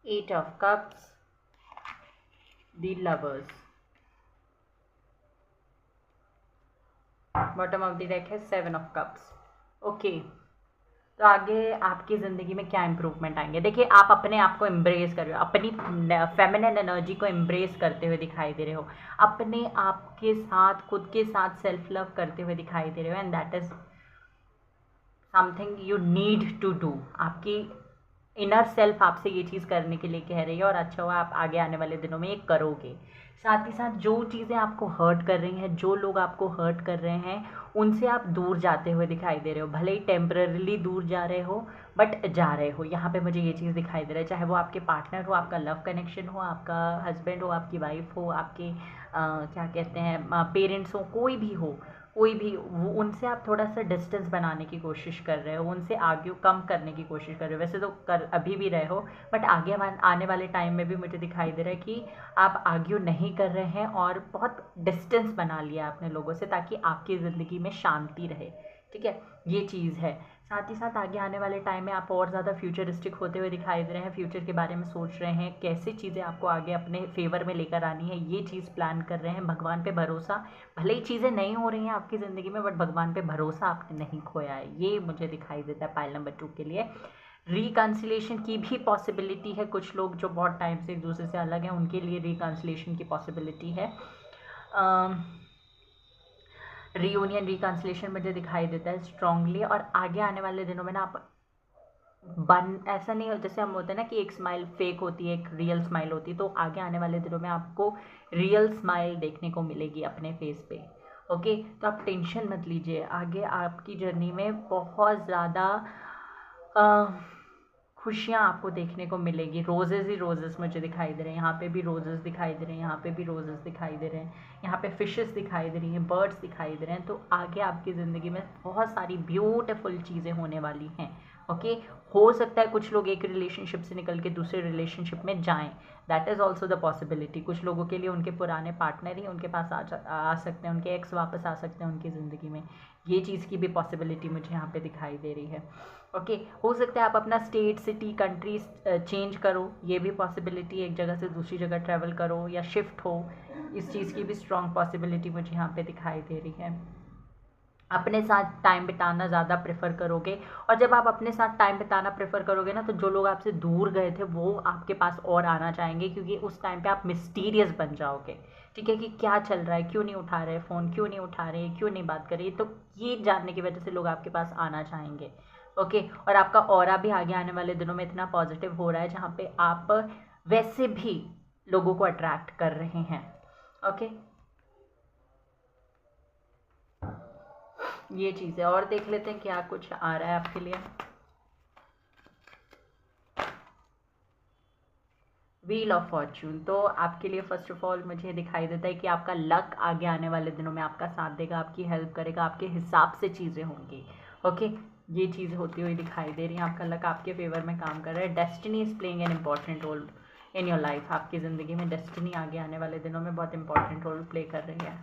Eight of Cups, the Lovers, bottom of the deck है 7 ऑफ कप्स। ओके, तो आगे आपकी ज़िंदगी में क्या इंप्रूवमेंट आएंगे। देखिए, आप अपने आप को एम्ब्रेस कर रहे हो, अपनी फेमिनिन एनर्जी को एम्ब्रेस करते हुए दिखाई दे रहे हो, अपने आप के साथ, खुद के साथ सेल्फ लव करते हुए दिखाई दे रहे हो, and that is something you need to do. आपकी इनर सेल्फ आपसे ये चीज़ करने के लिए कह रही है, और अच्छा हुआ आप आगे आने वाले दिनों में ये करोगे। साथ ही साथ जो चीज़ें आपको हर्ट कर रही हैं, जो लोग आपको हर्ट कर रहे हैं, उनसे आप दूर जाते हुए दिखाई दे रहे हो। भले ही टेम्पररीली दूर जा रहे हो बट जा रहे हो। यहाँ पे मुझे ये चीज़ दिखाई दे रहा है, चाहे वो आपके पार्टनर हो, आपका लव कनेक्शन हो, आपका हस्बैंड हो, आपकी वाइफ हो, आपके क्या कहते हैं पेरेंट्स हो, कोई भी हो, कोई भी वो, उनसे आप थोड़ा सा डिस्टेंस बनाने की कोशिश कर रहे हो, उनसे आर्ग्यू कम करने की कोशिश कर रहे हो। वैसे तो कर अभी भी रहे हो, बट आगे आने वाले टाइम में भी मुझे दिखाई दे रहा है कि आप आर्ग्यू नहीं कर रहे हैं और बहुत डिस्टेंस बना लिया आपने लोगों से, ताकि आपकी ज़िंदगी में शांति रहे। ठीक है, ये चीज़ है। साथ ही साथ आगे आने वाले टाइम में आप और ज़्यादा फ्यूचरिस्टिक होते हुए दिखाई दे रहे हैं, फ्यूचर के बारे में सोच रहे हैं, कैसे चीज़ें आपको आगे अपने फेवर में लेकर आनी है, ये चीज़ प्लान कर रहे हैं। भगवान पे भरोसा, भले ही चीज़ें नहीं हो रही हैं आपकी ज़िंदगी में, बट भगवान पे भरोसा आपने नहीं खोया है, ये मुझे दिखाई देता है पाइल नंबर 2 के लिए। रिकन्सिलेशन की भी पॉसिबिलिटी है। कुछ लोग जो बहुत टाइम से एक दूसरे से अलग हैं, उनके लिए रिकन्सिलेशन की पॉसिबिलिटी है। रीयूनियन रिकन्सिलेशन मुझे दिखाई देता है स्ट्रांगली। और आगे आने वाले दिनों में ना आप ऐसा नहीं हो जैसे हम होते हैं ना कि एक स्माइल फेक होती है, एक रियल स्माइल होती है, तो आगे आने वाले दिनों में आपको रियल स्माइल देखने को मिलेगी अपने फेस पे। ओके, तो आप टेंशन मत लीजिए, आगे आपकी जर्नी में बहुत ज़्यादा खुशियाँ आपको देखने को मिलेगी। रोजेज़ ही रोजेज़ मुझे दिखाई दे रहे हैं, यहाँ पे भी रोजेज़ दिखाई दे रहे हैं, यहाँ पे भी रोजेज़ दिखाई दे रहे हैं, यहाँ पे फिशेस दिखाई दे रही हैं, बर्ड्स दिखाई दे रहे हैं। तो आगे आपकी ज़िंदगी में बहुत सारी ब्यूटीफुल चीज़ें होने वाली हैं। ओके, हो सकता है कुछ लोग एक रिलेशनशिप से निकल के दूसरे रिलेशनशिप में जाएं, that is also the possibility. कुछ लोगों के लिए उनके पुराने पार्टनर ही उनके पास आ सकते हैं, उनके एक्स वापस आ सकते हैं उनकी ज़िंदगी में। ये चीज़ की भी पॉसिबिलिटी मुझे यहाँ पे दिखाई दे रही है। ओके, हो सकता है आप अपना स्टेट, सिटी, कंट्री चेंज करो, ये भी पॉसिबिलिटी, एक जगह से दूसरी जगह ट्रैवल करो या शिफ्ट हो, इस चीज़ की भी स्ट्रॉन्ग पॉसिबिलिटी मुझे यहाँ पे दिखाई दे रही है। अपने साथ टाइम बिताना ज़्यादा प्रेफर करोगे, और जब आप अपने साथ टाइम बिताना प्रेफर करोगे ना, तो जो लोग आपसे दूर गए थे वो आपके पास और आना चाहेंगे, क्योंकि उस टाइम पे आप मिस्टीरियस बन जाओगे। ठीक है, कि क्या चल रहा है, क्यों नहीं उठा रहे फ़ोन, क्यों नहीं उठा रहे, क्यों नहीं बात कर रही, तो ये जानने की वजह से लोग आपके पास आना चाहेंगे। ओके, और आपका ऑरा भी आगे आने वाले दिनों में इतना पॉजिटिव हो रहा है जहाँ पे आप वैसे भी लोगों को अट्रैक्ट कर रहे हैं। ओके, ये चीज़ है। और देख लेते हैं क्या कुछ आ रहा है आपके लिए। व्हील ऑफ फॉर्चून, तो आपके लिए फर्स्ट ऑफ ऑल मुझे दिखाई देता है कि आपका लक आगे आने वाले दिनों में आपका साथ देगा, आपकी हेल्प करेगा, आपके हिसाब से चीज़ें होंगी। ओके, ये चीज़ होती हुई दिखाई दे रही है, आपका लक आपके फेवर में काम कर रहा है। Destiny is playing an important role in your life. आपकी ज़िंदगी में डेस्टिनी आगे आने वाले दिनों में बहुत इंपॉर्टेंट रोल प्ले कर रही है।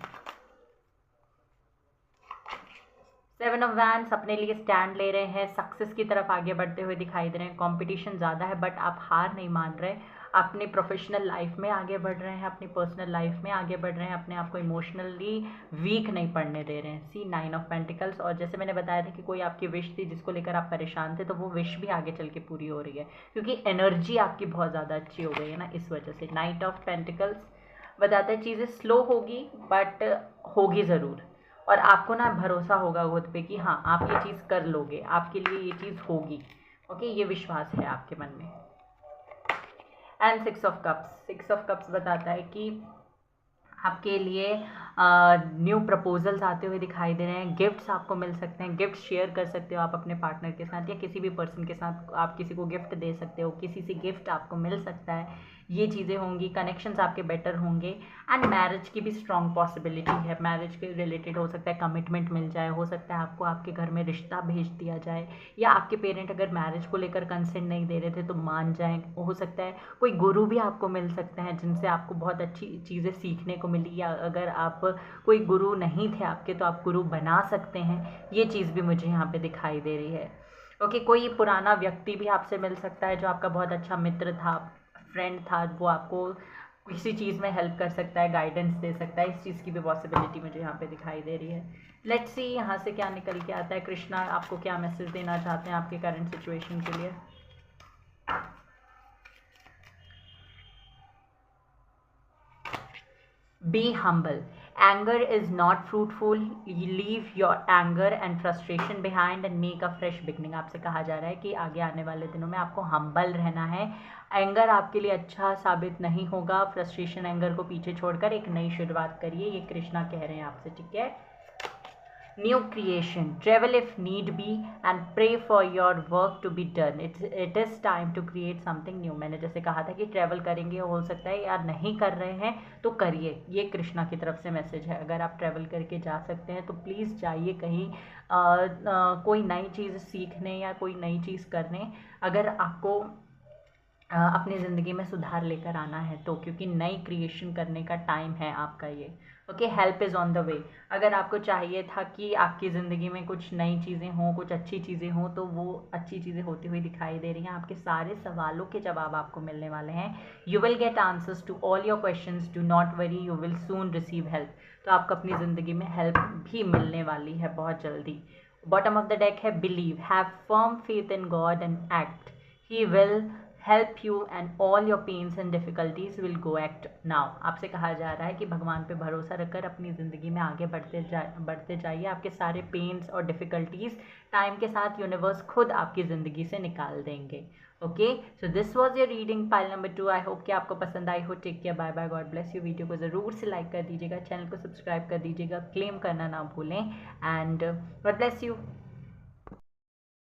7 ऑफ वैंड्स, अपने लिए स्टैंड ले रहे हैं, सक्सेस की तरफ आगे बढ़ते हुए दिखाई दे रहे हैं। कंपटीशन ज़्यादा है बट आप हार नहीं मान रहे, अपने प्रोफेशनल लाइफ में आगे बढ़ रहे हैं, अपनी पर्सनल लाइफ में आगे बढ़ रहे हैं, अपने आप को इमोशनली वीक नहीं पड़ने दे रहे हैं। सी 9 ऑफ पेंटिकल्स, और जैसे मैंने बताया था कि कोई आपकी विश थी जिसको लेकर आप परेशान थे, तो वो विश भी आगे चल के पूरी हो रही है, क्योंकि एनर्जी आपकी बहुत ज़्यादा अच्छी हो गई है ना, इस वजह से। नाइट ऑफ पेंटिकल्स बताता है चीज़ें स्लो होगी बट होगी ज़रूर, और आपको ना भरोसा होगा खुद पे कि हाँ आप ये चीज़ कर लोगे, आपके लिए ये चीज़ होगी। ओके, ये विश्वास है आपके मन में। And 6 of cups, 6 of cups बताता है कि आपके लिए न्यू प्रपोजल्स आते हुए दिखाई दे रहे हैं, गिफ्ट्स आपको मिल सकते हैं, गिफ्ट शेयर कर सकते हो आप अपने पार्टनर के साथ या किसी भी पर्सन के साथ, आप किसी को गिफ्ट दे सकते हो, किसी से गिफ्ट आपको मिल सकता है, ये चीज़ें होंगी। कनेक्शंस आपके बेटर होंगे, एंड मैरिज की भी स्ट्रॉन्ग पॉसिबिलिटी है। मैरिज के रिलेटेड हो सकता है कमिटमेंट मिल जाए, हो सकता है आपको आपके घर में रिश्ता भेज दिया जाए, या आपके पेरेंट अगर मैरिज को लेकर कंसेंट नहीं दे रहे थे तो मान जाएं। हो सकता है कोई गुरु भी आपको मिल सकते हैं जिनसे आपको बहुत अच्छी चीज़ें सीखने को मिली, या अगर आप कोई गुरु नहीं थे आपके तो आप गुरु बना सकते हैं। ये चीज़ भी मुझे यहाँ पे दिखाई दे रही है। ओके, कोई पुराना व्यक्ति भी आपसे मिल सकता है जो आपका बहुत अच्छा मित्र था, फ्रेंड था, वो आपको किसी चीज़ में हेल्प कर सकता है, गाइडेंस दे सकता है। इस चीज़ की भी पॉसिबिलिटी मुझे यहाँ पे दिखाई दे रही है। लेट्स सी यहाँ से क्या निकल के आता है। कृष्णा आपको क्या मैसेज देना चाहते हैं आपके करंट सिचुएशन के लिए। Be humble. Anger is not fruitful. Leave your anger and frustration behind and make a fresh beginning. आपसे कहा जा रहा है कि आगे आने वाले दिनों में आपको हम्बल रहना है। एंगर आपके लिए अच्छा साबित नहीं होगा। फ्रस्ट्रेशन, एंगर को पीछे छोड़कर एक नई शुरुआत करिए, ये कृष्णा कह रहे हैं आपसे। ठीक है। New creation. Travel if need be and pray for your work to be done. It is time to create something new. मैंने जैसे कहा था कि ट्रैवल करेंगे, हो सकता है या नहीं कर रहे हैं तो करिए, ये कृष्णा की तरफ से मैसेज है। अगर आप ट्रैवल करके जा सकते हैं तो प्लीज़ जाइए कहीं कोई नई चीज़ सीखने या कोई नई चीज़ करने, अगर आपको अपनी ज़िंदगी में सुधार लेकर आना है तो, क्योंकि नई क्रिएशन करने का टाइम है आपका ये। Okay, help is on the वे। अगर आपको चाहिए था कि आपकी ज़िंदगी में कुछ नई चीज़ें हों, कुछ अच्छी चीज़ें हों, तो वो अच्छी चीज़ें होती हुई दिखाई दे रही हैं। आपके सारे सवालों के जवाब आपको मिलने वाले हैं। You will get answers to all your questions, do not worry, you will soon receive help. तो आपको अपनी ज़िंदगी में हेल्प भी मिलने वाली है बहुत जल्दी। बॉटम ऑफ द डेक है believe, have firm faith in God and act, he will help you and all your pains and difficulties will go act now। आपसे कहा जा रहा है कि भगवान पे भरोसा रखकर अपनी ज़िंदगी में आगे बढ़ते जाइए। आपके सारे पेन्स और डिफ़िकल्टीज़ टाइम के साथ यूनिवर्स खुद आपकी ज़िंदगी से निकाल देंगे। Okay, so this was your reading pile number 2। I hope कि आपको पसंद आई हो। Take care, bye bye, God bless you. Video को ज़रूर से लाइक कर दीजिएगा, चैनल को सब्सक्राइब कर दीजिएगा, क्लेम करना ना भूलें, and God bless you.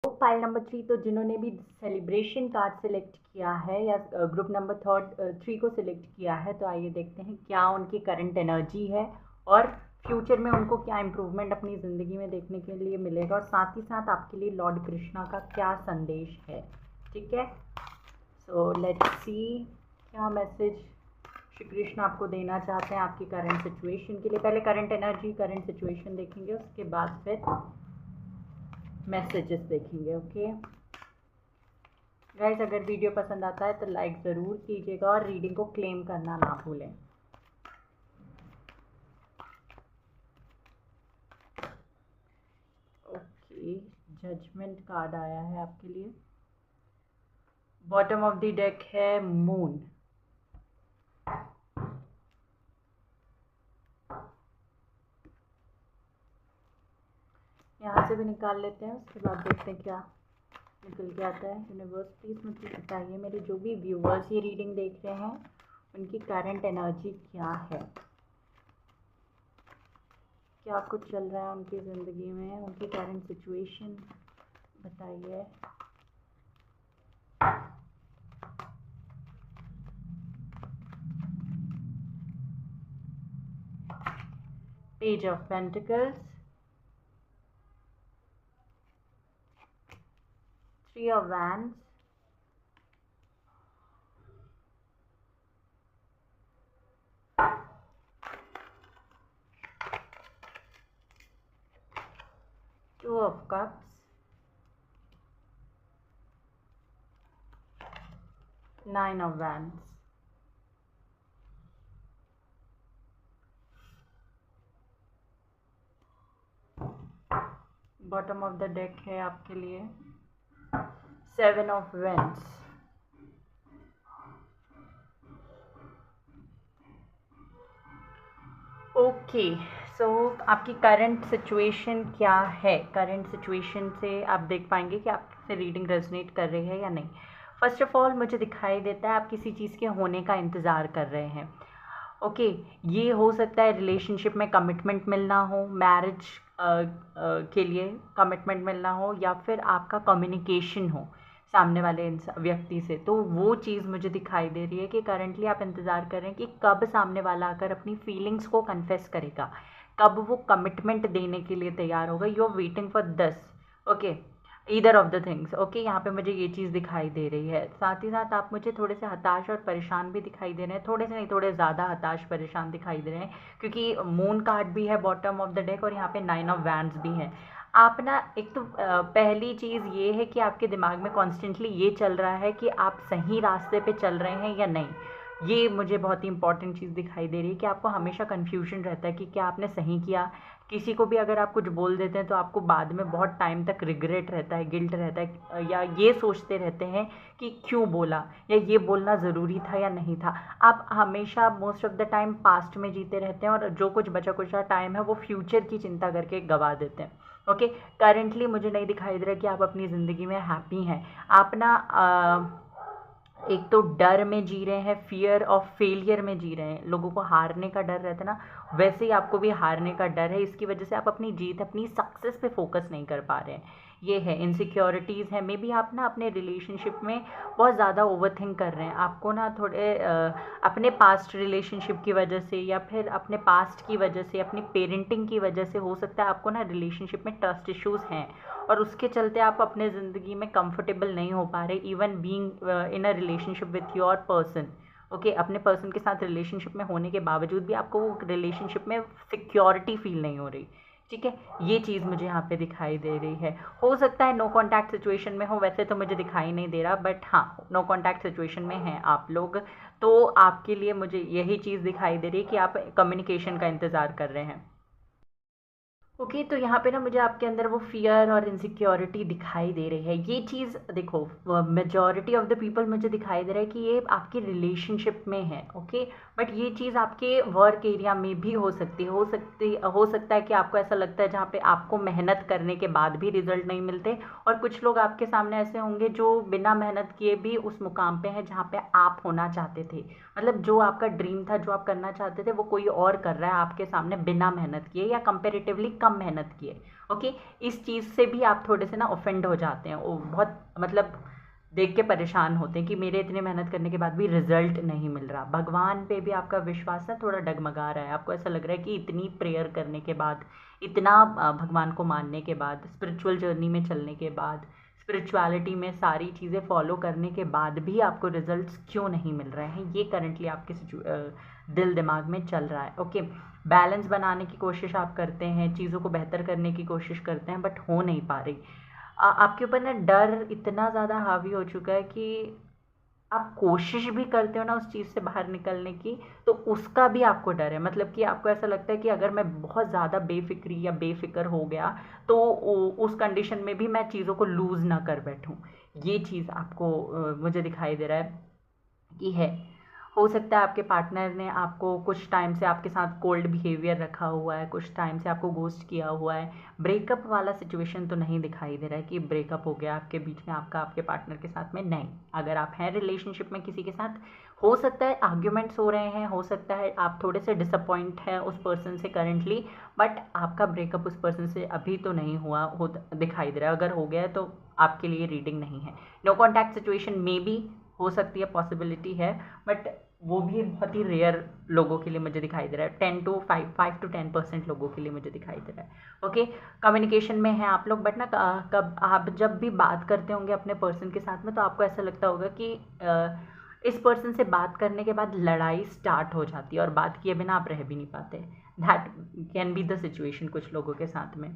File number 3, तो जिन्होंने भी सेलिब्रेशन कार्ड सिलेक्ट किया है या ग्रुप नंबर 3 को सिलेक्ट किया है, तो आइए देखते हैं क्या उनकी करंट एनर्जी है और फ्यूचर में उनको क्या इम्प्रूवमेंट अपनी ज़िंदगी में देखने के लिए मिलेगा, और साथ ही साथ आपके लिए लॉर्ड कृष्णा का क्या संदेश है। ठीक है, सो लेट्स सी क्या मैसेज श्री कृष्ण आपको देना चाहते हैं आपकी करंट सिचुएशन के लिए। पहले करंट एनर्जी, करंट सिचुएशन देखेंगे, उसके बाद फिर मैसेजेस देखेंगे। ओके गाइस, अगर वीडियो पसंद आता है तो लाइक ज़रूर कीजिएगा और रीडिंग को क्लेम करना ना भूलें। ओके, जजमेंट कार्ड आया है आपके लिए। बॉटम ऑफ द डेक है मून। यहाँ से भी निकाल लेते हैं, उसके बाद देखते हैं क्या निकल के आता है। यूनिवर्स प्लीज़ मुझे बताइए, मेरे जो भी व्यूवर्स ये रीडिंग देख रहे हैं उनकी करंट एनर्जी क्या है, क्या कुछ चल रहा है उनकी ज़िंदगी में, उनकी करंट सिचुएशन बताइए। Page of pentacles, 3 of Wands, Two of Cups, 9 of Wands। Bottom of the deck है आपके लिए 7 of Wands। ओके, सो आपकी करंट सिचुएशन क्या है। करंट सिचुएशन से आप देख पाएंगे कि आपसे रीडिंग रेजोनेट कर रही है या नहीं। फर्स्ट ऑफ ऑल मुझे दिखाई देता है आप किसी चीज़ के होने का इंतज़ार कर रहे हैं। ओके, ये हो सकता है रिलेशनशिप में कमिटमेंट मिलना हो, मैरिज के लिए कमिटमेंट मिलना हो, या फिर आपका कम्युनिकेशन हो सामने वाले व्यक्ति से। तो वो चीज़ मुझे दिखाई दे रही है कि करंटली आप इंतज़ार कर रहे हैं कि कब सामने वाला आकर अपनी फीलिंग्स को कन्फेस करेगा, कब वो कमिटमेंट देने के लिए तैयार होगा। You are waiting for this. Okay, either of the things. Okay, यहाँ पे मुझे ये चीज़ दिखाई दे रही है। साथ ही साथ आप मुझे थोड़े से हताश और परेशान भी दिखाई दे रहे हैं। थोड़े से नहीं, थोड़े ज़्यादा हताश परेशान दिखाई दे रहे हैं, क्योंकि मून कार्ड भी है बॉटम ऑफ द डेक और यहाँ पे 9 ऑफ वैंड्स भी है। आप ना, एक तो पहली चीज़ ये है कि आपके दिमाग में कॉन्स्टेंटली ये चल रहा है कि आप सही रास्ते पे चल रहे हैं या नहीं। ये मुझे बहुत ही इंपॉर्टेंट चीज़ दिखाई दे रही है कि आपको हमेशा कन्फ्यूजन रहता है कि क्या आपने सही किया। किसी को भी अगर आप कुछ बोल देते हैं तो आपको बाद में बहुत टाइम तक रिग्रेट रहता है, गिल्ट रहता है, या ये सोचते रहते हैं कि क्यों बोला, या ये बोलना ज़रूरी था या नहीं था। आप हमेशा most of the time past में जीते रहते हैं और जो कुछ बचा कुचा टाइम है वो फ्यूचर की चिंता करके गवा देते हैं। ओके, करेंटली मुझे नहीं दिखाई दे रहा कि आप अपनी ज़िंदगी में हैप्पी हैं। आप ना एक तो डर में जी रहे हैं, फियर ऑफ फेलियर में जी रहे हैं। लोगों को हारने का डर रहता है ना, वैसे ही आपको भी हारने का डर है। इसकी वजह से आप अपनी जीत, अपनी सक्सेस पे फोकस नहीं कर पा रहे हैं। ये है, इनसिक्योरिटीज़ है। मे बी आप ना अपने रिलेशनशिप में बहुत ज़्यादा ओवरथिंक कर रहे हैं। आपको ना थोड़े अपने पास्ट रिलेशनशिप की वजह से, या फिर अपने पास्ट की वजह से, अपनी पेरेंटिंग की वजह से हो सकता है आपको ना रिलेशनशिप में ट्रस्ट इश्यूज़ हैं, और उसके चलते आप अपने ज़िंदगी में कंफर्टेबल नहीं हो पा रहे, even being in a relationship with your person. Okay, अपने पर्सन के साथ रिलेशनशिप में होने के बावजूद भी आपको वो रिलेशनशिप में सिक्योरिटी फील नहीं हो रही। ठीक है, ये चीज़ मुझे यहाँ पे दिखाई दे रही है। हो सकता है नो कॉन्टैक्ट सिचुएशन में हो, वैसे तो मुझे दिखाई नहीं दे रहा, बट हाँ, नो कॉन्टैक्ट सिचुएशन में हैं आप लोग, तो आपके लिए मुझे यही चीज़ दिखाई दे रही है कि आप कम्युनिकेशन का इंतज़ार कर रहे हैं। ओके तो यहाँ पे ना मुझे आपके अंदर वो फियर और इनसिक्योरिटी दिखाई दे रही है। ये चीज़ देखो, मेजॉरिटी ऑफ द पीपल मुझे दिखाई दे रहा है कि ये आपकी रिलेशनशिप में है। ओके बट ये चीज़ आपके वर्क एरिया में भी हो सकती है। हो सकता है कि आपको ऐसा लगता है जहाँ पे आपको मेहनत करने के बाद भी रिजल्ट नहीं मिलते, और कुछ लोग आपके सामने ऐसे होंगे जो बिना मेहनत किए भी उस मुकाम पे हैं जहाँ पे आप होना चाहते थे। मतलब जो आपका ड्रीम था, जो आप करना चाहते थे, वो कोई और कर रहा है आपके सामने बिना मेहनत किए या कंपेरेटिवली कम मेहनत किए। ओके इस चीज़ से भी आप थोड़े से ना ऑफेंड हो जाते हैं, वो बहुत मतलब देख के परेशान होते हैं कि मेरे इतने मेहनत करने के बाद भी रिजल्ट नहीं मिल रहा। भगवान पे भी आपका विश्वास ना थोड़ा डगमगा रहा है। आपको ऐसा लग रहा है कि इतनी प्रेयर करने के बाद, इतना भगवान को मानने के बाद, स्पिरिचुअल जर्नी में चलने के बाद, स्पिरिचुअलिटी में सारी चीज़ें फॉलो करने के बाद भी आपको रिजल्ट्स क्यों नहीं मिल रहे हैं, ये करंटली आपके दिल दिमाग में चल रहा है। ओके बैलेंस बनाने की कोशिश आप करते हैं, चीज़ों को बेहतर करने की कोशिश करते हैं, बट हो नहीं पा रही। आपके ऊपर ना डर इतना ज़्यादा हावी हो चुका है कि आप कोशिश भी करते हो ना उस चीज़ से बाहर निकलने की, तो उसका भी आपको डर है। मतलब कि आपको ऐसा लगता है कि अगर मैं बहुत ज़्यादा बेफ़िक्री या बेफ़िक्र हो गया तो उस कंडीशन में भी मैं चीज़ों को लूज़ ना कर बैठूँ। ये चीज़ आपको मुझे दिखाई दे रहा है कि है। हो सकता है आपके पार्टनर ने आपको कुछ टाइम से आपके साथ कोल्ड बिहेवियर रखा हुआ है, कुछ टाइम से आपको गोस्ट किया हुआ है। ब्रेकअप वाला सिचुएशन तो नहीं दिखाई दे रहा है कि ब्रेकअप हो गया आपके बीच में, आपका आपके पार्टनर के साथ में नहीं। अगर आप हैं रिलेशनशिप में किसी के साथ, हो सकता है आर्ग्यूमेंट्स हो रहे हैं, हो सकता है आप थोड़े से डिसअपॉइंट हैं उस पर्सन से करंटली, बट आपका ब्रेकअप उस पर्सन से अभी तो नहीं हुआ हो दिखाई दे रहा है। अगर हो गया है तो आपके लिए रीडिंग नहीं है। नो कॉन्टैक्ट सिचुएशन में भी हो सकती है, पॉसिबिलिटी है, बट वो भी बहुत ही रेयर लोगों के लिए मुझे दिखाई दे रहा है। 5 to 10% लोगों के लिए मुझे दिखाई दे रहा है। ओके कम्युनिकेशन में है आप लोग, बट ना कब आप जब भी बात करते होंगे अपने पर्सन के साथ में, तो आपको ऐसा लगता होगा कि इस पर्सन से बात करने के बाद लड़ाई स्टार्ट हो जाती है और बात किए बिना आप रह भी नहीं पाते। That can be the situation कुछ लोगों के साथ में।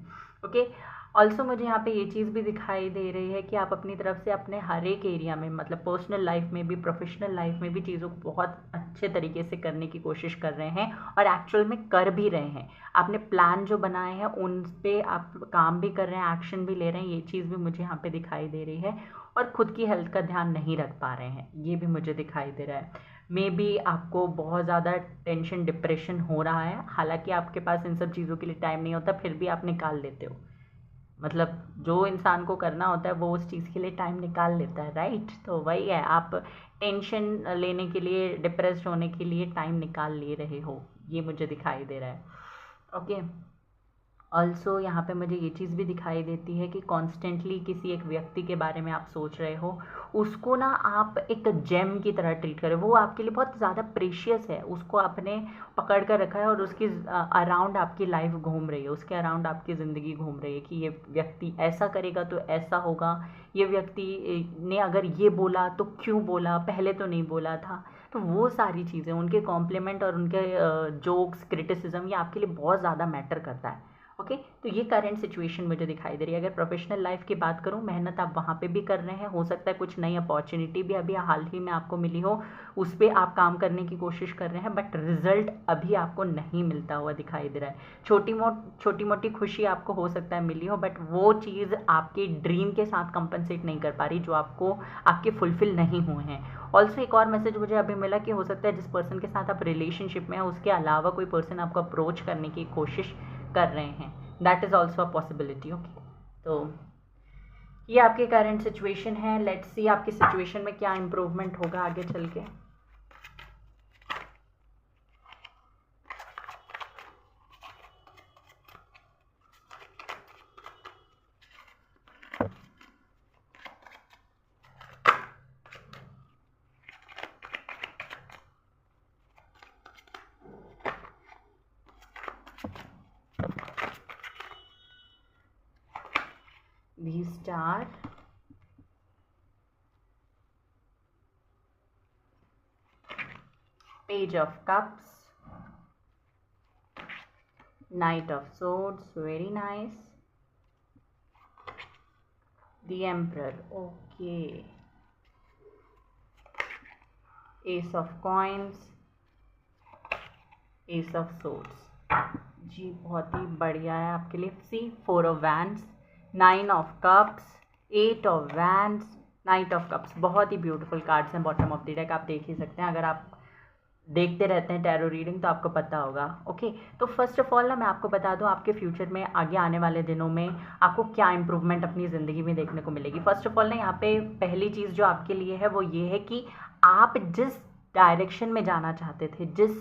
ओके ऑल्सो मुझे यहाँ पे ये चीज़ भी दिखाई दे रही है कि आप अपनी तरफ से अपने हर एक एरिया में, मतलब पर्सनल लाइफ में भी, प्रोफेशनल लाइफ में भी, चीज़ों को बहुत अच्छे तरीके से करने की कोशिश कर रहे हैं और एक्चुअल में कर भी रहे हैं। आपने प्लान जो बनाए हैं उन पे आप काम भी कर रहे हैं, एक्शन भी ले रहे हैं। ये चीज़ भी मुझे यहाँ पे दिखाई दे रही है। और खुद की हेल्थ का ध्यान नहीं रख पा रहे हैं, ये भी मुझे दिखाई दे रहा है। मे बी आपको बहुत ज़्यादा टेंशन डिप्रेशन हो रहा है, हालांकि आपके पास इन सब चीज़ों के लिए टाइम नहीं होता, फिर भी आप निकाल लेते हो। मतलब जो इंसान को करना होता है वो उस चीज़ के लिए टाइम निकाल लेता है, राइट? तो वही है, आप टेंशन लेने के लिए, डिप्रेस्ड होने के लिए टाइम निकाल ले रहे हो, ये मुझे दिखाई दे रहा है। ओके ऑल्सो यहाँ पे मुझे ये चीज़ भी दिखाई देती है कि कॉन्स्टेंटली किसी एक व्यक्ति के बारे में आप सोच रहे हो, उसको ना आप एक जेम की तरह ट्रीट करें। वो आपके लिए बहुत ज़्यादा प्रेशियस है, उसको आपने पकड़ कर रखा है और उसकी अराउंड आपकी लाइफ घूम रही है, उसके अराउंड आपकी ज़िंदगी घूम रही है कि ये व्यक्ति ऐसा करेगा तो ऐसा होगा, ये व्यक्ति ने अगर ये बोला तो क्यों बोला, पहले तो नहीं बोला था। तो वो सारी चीज़ें, उनके कॉम्प्लीमेंट और उनके जोक्स, क्रिटिसिज्म, ये आपके लिए बहुत ज़्यादा मैटर करता है। ओके तो ये करंट सिचुएशन मुझे दिखाई दे रही है। अगर प्रोफेशनल लाइफ की बात करूँ, मेहनत आप वहाँ पे भी कर रहे हैं, हो सकता है कुछ नई अपॉर्चुनिटी भी अभी हाल ही में आपको मिली हो, उस पर आप काम करने की कोशिश कर रहे हैं, बट रिजल्ट अभी आपको नहीं मिलता हुआ दिखाई दे रहा है। छोटी मोटी खुशी आपको हो सकता है मिली हो, बट वो चीज़ आपके ड्रीम के साथ कंपनसेट नहीं कर पा रही, जो आपको आपके फुलफिल नहीं हुए हैं। ऑल्सो एक और मैसेज मुझे अभी मिला कि हो सकता है जिस पर्सन के साथ आप रिलेशनशिप में हैं उसके अलावा कोई पर्सन आपको अप्रोच करने की कोशिश कर रहे हैं। That is also a possibility. Okay तो ये आपके करंट सिचुएशन है। लेट्स सी आपकी सिचुएशन में क्या इम्प्रूवमेंट होगा आगे चल के। The Star, Page of Cups, Knight of Swords, very nice. The Emperor, okay. Ace of Coins, Ace of Swords, जी बहुत ही बढ़िया है आपके लिए। सी 4 of wands, 9 of cups, 8 of wands, night of cups. बहुत ही ब्यूटीफुल कार्ड्स हैं बॉटम ऑफ द डेक, आप देख ही सकते हैं। अगर आप देखते रहते हैं टैरो रीडिंग तो आपको पता होगा। ओके, तो फर्स्ट ऑफ ऑल ना मैं आपको बता दूं आपके फ्यूचर में आगे आने वाले दिनों में आपको क्या इंप्रूवमेंट अपनी ज़िंदगी में देखने को मिलेगी। फर्स्ट ऑफ ऑल ना यहाँ पे पहली चीज़ जो आपके लिए है वो ये है कि आप जिस डायरेक्शन में जाना चाहते थे, जिस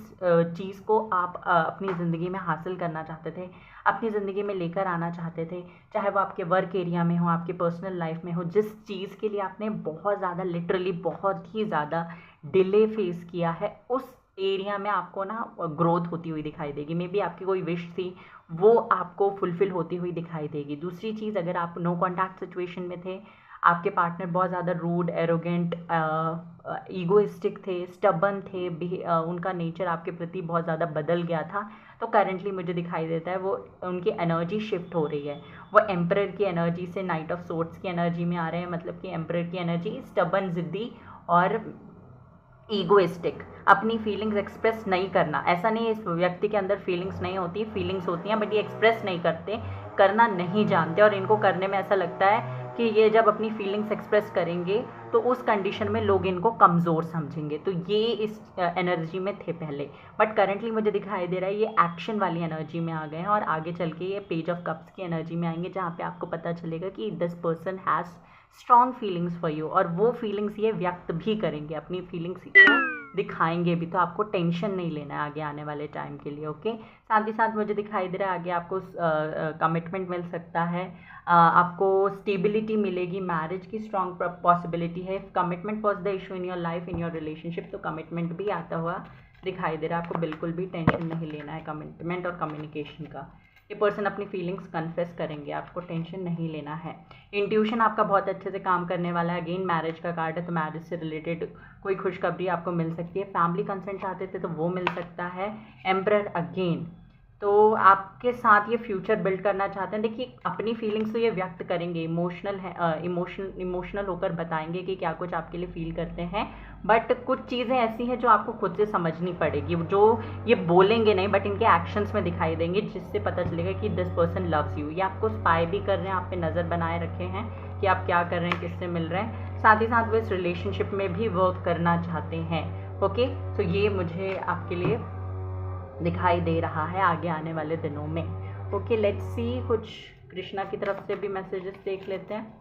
चीज़ को आप अपनी ज़िंदगी में हासिल करना चाहते थे, अपनी ज़िंदगी में लेकर आना चाहते थे, चाहे वो आपके वर्क एरिया में हो, आपके पर्सनल लाइफ में हो, जिस चीज़ के लिए आपने बहुत ज़्यादा लिटरली बहुत ही ज़्यादा डिले फेस किया है, उस एरिया में आपको ना ग्रोथ होती हुई दिखाई देगी। मे बी आपकी कोई विश थी वो आपको फुलफिल होती हुई दिखाई देगी। दूसरी चीज़, अगर आप नो कॉन्टैक्ट सिचुएशन में थे, आपके पार्टनर बहुत ज़्यादा रूड, एरोगेंट, ईगोइस्टिक थे, स्टबन थे, उनका नेचर आपके प्रति बहुत ज़्यादा बदल गया था, तो करेंटली मुझे दिखाई देता है वो उनकी एनर्जी शिफ्ट हो रही है। वो एम्परर की एनर्जी से नाइट ऑफ सोर्ट्स की एनर्जी में आ रहे हैं। मतलब कि एम्परर की एनर्जी स्टबन, ज़िद्दी और ईगोइस्टिक, अपनी फीलिंग्स एक्सप्रेस नहीं करना। ऐसा नहीं है इस व्यक्ति के अंदर फीलिंग्स नहीं होती, फीलिंग्स होती हैं, बट ये एक्सप्रेस नहीं करते, करना नहीं जानते। और इनको करने में ऐसा लगता है कि ये जब अपनी फीलिंग्स एक्सप्रेस करेंगे तो उस कंडीशन में लोग इनको कमज़ोर समझेंगे। तो ये इस एनर्जी में थे पहले, बट करेंटली मुझे दिखाई दे रहा है ये एक्शन वाली एनर्जी में आ गए हैं और आगे चल के ये पेज ऑफ कप्स की एनर्जी में आएंगे, जहाँ पे आपको पता चलेगा कि this person has strong feelings for you, और वो फीलिंग्स ये व्यक्त भी करेंगे, अपनी फीलिंग्स को दिखाएंगे भी। तो आपको टेंशन नहीं लेना है आगे आने वाले टाइम के लिए। ओके, साथ ही साथ मुझे दिखाई दे रहा है आगे आपको कमिटमेंट मिल सकता है, आपको स्टेबिलिटी मिलेगी, मैरिज की स्ट्रॉन्ग पॉसिबिलिटी है। Commitment was the issue in your life, in your relationship, तो कमिटमेंट भी आता हुआ दिखाई दे रहा है। आपको बिल्कुल भी टेंशन नहीं लेना है कमिटमेंट और कम्युनिकेशन का। ये पर्सन अपनी फीलिंग्स कन्फेस करेंगे, आपको टेंशन नहीं लेना है। इंट्यूशन आपका बहुत अच्छे से काम करने वाला है। अगेन मैरिज का कार्ड है, तो मैरिज से रिलेटेड कोई खुशखबरी आपको मिल सकती है। फैमिली कंसेंट चाहते थे तो वो मिल सकता है। एम्परर अगेन, तो आपके साथ ये फ्यूचर बिल्ड करना चाहते हैं। देखिए अपनी फीलिंग्स तो ये व्यक्त करेंगे, इमोशनल है, इमोशनल होकर बताएंगे कि क्या कुछ आपके लिए फील करते हैं, बट कुछ चीज़ें ऐसी हैं जो आपको खुद से समझनी पड़ेगी, जो ये बोलेंगे नहीं बट इनके एक्शंस में दिखाई देंगे, जिससे पता चलेगा कि दिस पर्सन लव्स यू। ये आपको स्पाई भी कर रहे हैं, आप पे नज़र बनाए रखे हैं कि आप क्या कर रहे हैं, किससे मिल रहे हैं। साथ ही साथ वो इस रिलेशनशिप में भी वर्क करना चाहते हैं। ओके, तो ये मुझे आपके लिए दिखाई दे रहा है आगे आने वाले दिनों में। ओके, लेट्स सी, कुछ कृष्णा की तरफ से भी मैसेजेस देख लेते हैं।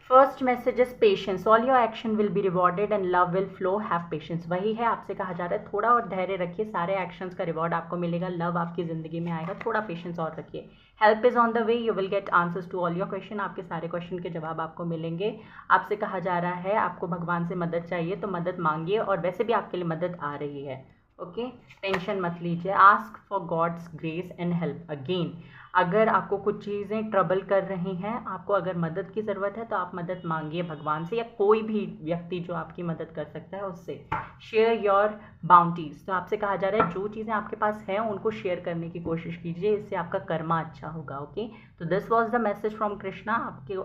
First message is patience, all your action will be rewarded and love will flow, have patience. वही है, आपसे कहा जा रहा है थोड़ा और धैर्य रखिए, सारे एक्शंस का रिवॉर्ड आपको मिलेगा, लव आपकी ज़िंदगी में आएगा, थोड़ा पेशेंस और रखिए। Help is on the way, you will get answers to all your question, आपके सारे क्वेश्चन के जवाब आपको मिलेंगे। आपसे कहा जा रहा है आपको भगवान से मदद चाहिए तो मदद मांगिए, और वैसे भी आपके लिए मदद आ रही है। ओके, टेंशन मत लीजिए। Ask for God's grace and help. Again, अगर आपको कुछ चीज़ें ट्रबल कर रही हैं, आपको अगर मदद की ज़रूरत है तो आप मदद मांगिए भगवान से, या कोई भी व्यक्ति जो आपकी मदद कर सकता है उससे। शेयर योर बाउंटीज़, तो आपसे कहा जा रहा है जो चीज़ें आपके पास हैं उनको शेयर करने की कोशिश कीजिए, इससे आपका कर्मा अच्छा होगा। ओके, तो this was the message from Krishna.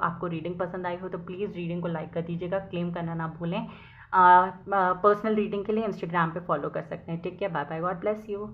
आपको रीडिंग पसंद आई हो तो प्लीज़ रीडिंग को लाइक कर दीजिएगा, क्लेम करना ना भूलें। पर्सनल रीडिंग के लिए इंस्टाग्राम पे फॉलो कर सकते हैं। Take care, bye bye, God bless you.